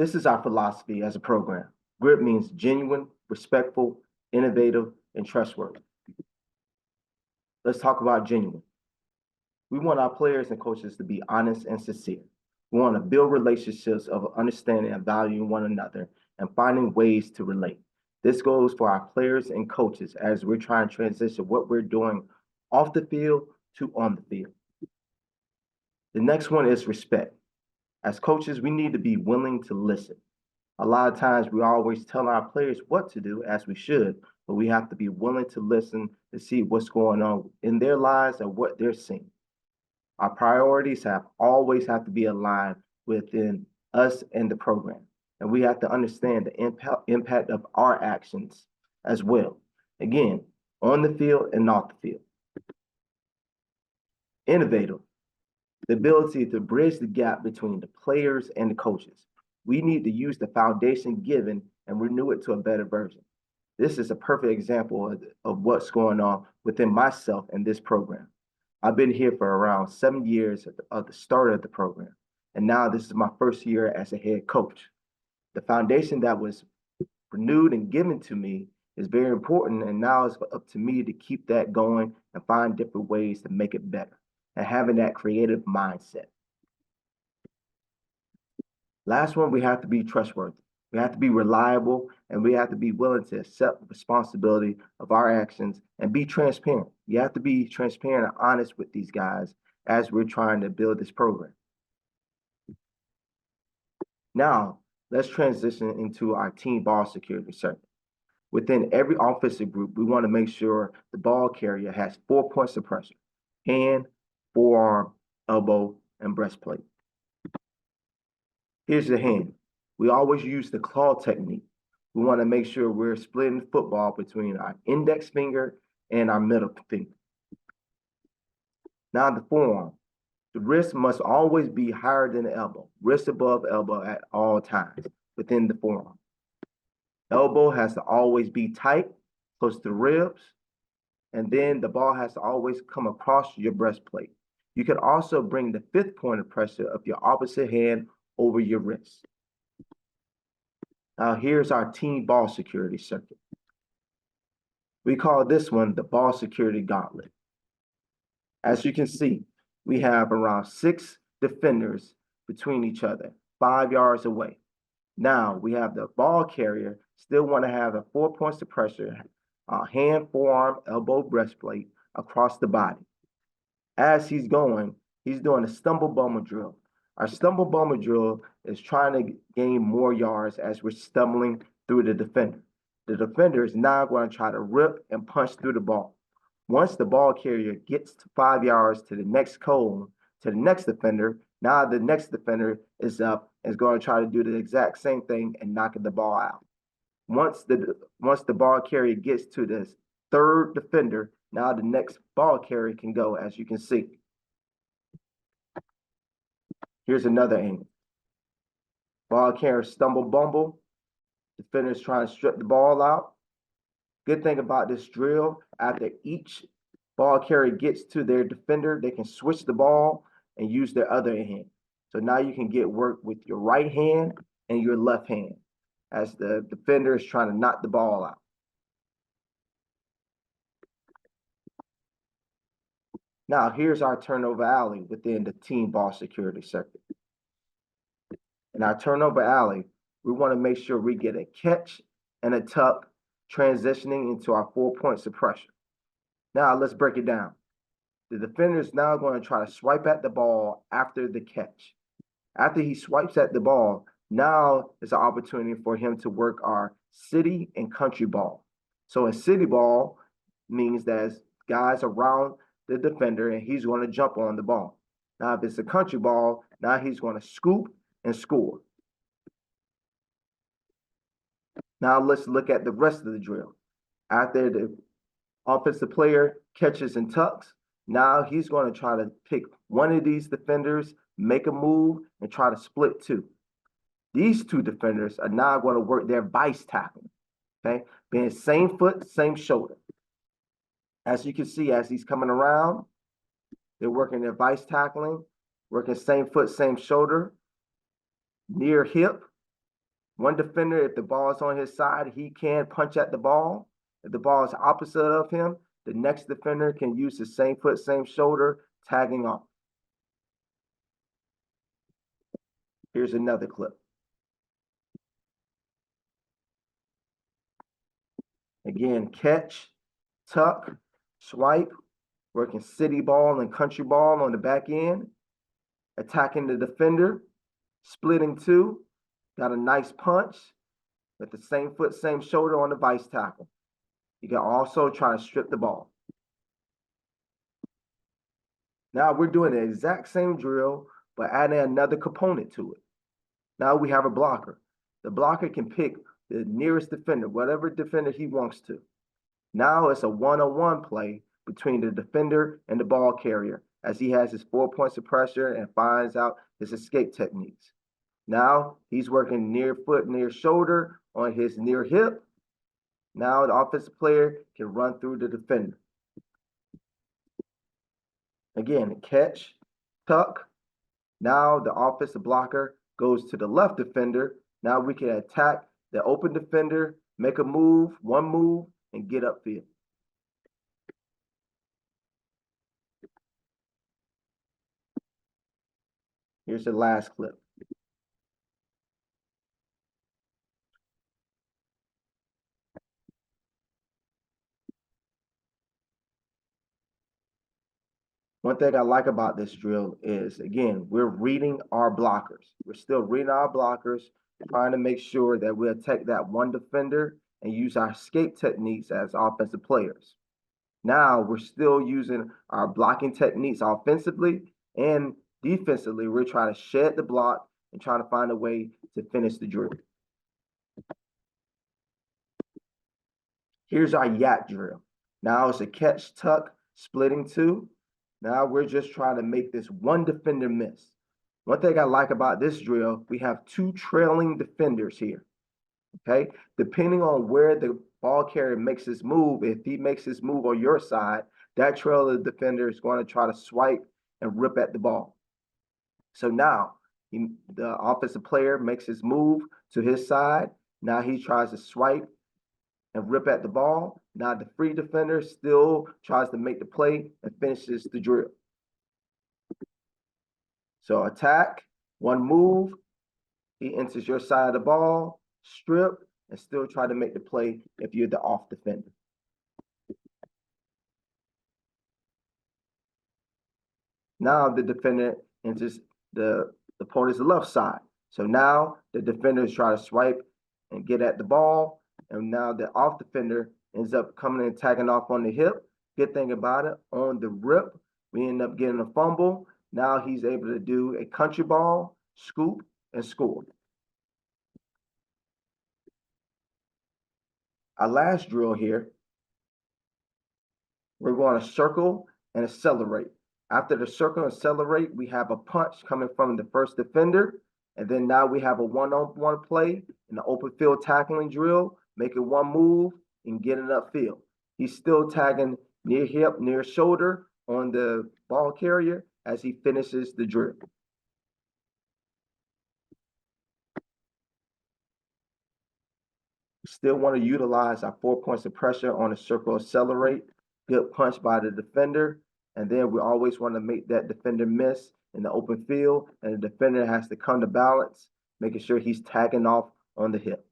This is our philosophy as a program. GRIP means genuine, respectful, innovative, and trustworthy. Let's talk about genuine. We want our players and coaches to be honest and sincere. We want to build relationships of understanding and valuing one another and finding ways to relate. This goes for our players and coaches as we're trying to transition what we're doing off the field to on the field. The next one is respect. As coaches, we need to be willing to listen. A lot of times we always tell our players what to do, as we should, but we have to be willing to listen to see what's going on in their lives and what they're seeing. Our priorities always have to be aligned within us and the program. And we have to understand the impact of our actions as well. Again, on the field and off the field. Innovative, the ability to bridge the gap between the players and the coaches. We need to use the foundation given and renew it to a better version. This is a perfect example of what's going on within myself and this program. I've been here for around 7 years at the start of the program, and now this is my first year as a head coach. The foundation that was renewed and given to me is very important, and now it's up to me to keep that going and find different ways to make it better and having that creative mindset. Last one, we have to be trustworthy. We have to be reliable, and we have to be willing to accept the responsibility of our actions and be transparent. You have to be transparent and honest with these guys as we're trying to build this program. Now, let's transition into our team ball security circuit. Within every offensive group, we want to make sure the ball carrier has 4 points of pressure: hand, forearm, elbow, and breastplate. Here's the hand. We always use the claw technique. We want to make sure we're splitting football between our index finger and our middle finger. Now the forearm. The wrist must always be higher than the elbow, wrist above elbow at all times within the forearm. Elbow has to always be tight, close to the ribs, and then the ball has to always come across your breastplate. You can also bring the 5th point of pressure of your opposite hand over your wrist. Now here's our team ball security circuit. We call this one the ball security gauntlet. As you can see, we have around 6 defenders between each other, 5 yards away. Now we have the ball carrier still want to have the 4 points of pressure, hand, forearm, elbow, breastplate across the body. As he's going, he's doing a stumble bumble drill. Our stumble bumble drill is trying to gain more yards as we're stumbling through the defender. The defender is now going to try to rip and punch through the ball. Once the ball carrier gets to 5 yards to the next cone, to the next defender, now the next defender is up and is going to try to do the exact same thing and knocking the ball out. Once the ball carrier gets to the 3rd defender, now the next ball carrier can go, as you can see. Here's another angle. Ball carrier stumble bumble. Defender's trying to strip the ball out. Good thing about this drill, after each ball carrier gets to their defender, they can switch the ball and use their other hand. So now you can get work with your right hand and your left hand as the defender is trying to knock the ball out. Now here's our turnover alley within the team ball security circuit. In our turnover alley, we want to make sure we get a catch and a tuck transitioning into our 4 points of pressure. Now let's break it down. The defender is now going to try to swipe at the ball after the catch. After he swipes at the ball, now is an opportunity for him to work our city and country ball. So in city ball means that guys around the defender and he's going to jump on the ball. Now if it's a country ball, now he's going to scoop and score. Now let's look at the rest of the drill. After the offensive player catches and tucks, now he's going to try to pick one of these defenders, make a move, and try to split 2. These 2 defenders are now going to work their vice tackling, okay? Being same foot, same shoulder. As you can see, as he's coming around, they're working their vice tackling, working same foot, same shoulder, near hip, One defender, if the ball is on his side, he can punch at the ball. If the ball is opposite of him, the next defender can use the same foot, same shoulder, tagging off. Here's another clip. Again, catch, tuck, swipe, working city ball and country ball on the back end, attacking the defender, splitting two, got a nice punch with the same foot, same shoulder on the vice tackle. You can also try to strip the ball. Now we're doing the exact same drill, but adding another component to it. Now we have a blocker. The blocker can pick the nearest defender, whatever defender he wants to. Now it's a one-on-one play between the defender and the ball carrier as he has his 4 points of pressure and finds out his escape techniques. Now he's working near foot, near shoulder on his near hip. Now the offensive player can run through the defender. Again, catch, tuck. Now the offensive blocker goes to the left defender. Now we can attack the open defender, make a move, one move, and get upfield. Here's the last clip. One thing I like about this drill is, again, we're reading our blockers. We're still reading our blockers, trying to make sure that we attack that one defender and use our escape techniques as offensive players. Now we're still using our blocking techniques offensively and defensively. We're trying to shed the block and trying to find a way to finish the drill. Here's our Yack drill. Now it's a catch, tuck, splitting two. Now we're just trying to make this one defender miss. One thing I like about this drill, we have two trailing defenders here. Okay, depending on where the ball carrier makes his move, if he makes his move on your side, that trailing defender is going to try to swipe and rip at the ball. So now the offensive player makes his move to his side. Now he tries to swipe and rip at the ball. Now the free defender still tries to make the play and finishes the drill. So attack, one move, he enters your side of the ball, strip, and still try to make the play if you're the off defender. Now the defender enters the opponent's left side. So now the defenders try to swipe and get at the ball, and now the off defender ends up coming and tagging off on the hip. Good thing about it, on the rip, we end up getting a fumble. Now he's able to do a country ball, scoop, and score. Our last drill here, we're going to circle and accelerate. After the circle and accelerate, we have a punch coming from the first defender. And then now we have a one-on-one play in the open field tackling drill, making one move and getting upfield. He's still tagging near hip, near shoulder on the ball carrier as he finishes the drill. Still want to utilize our 4 points of pressure on the circle accelerate. Good punch by the defender. And then we always want to make that defender miss in the open field. And the defender has to come to balance, making sure he's tagging off on the hip.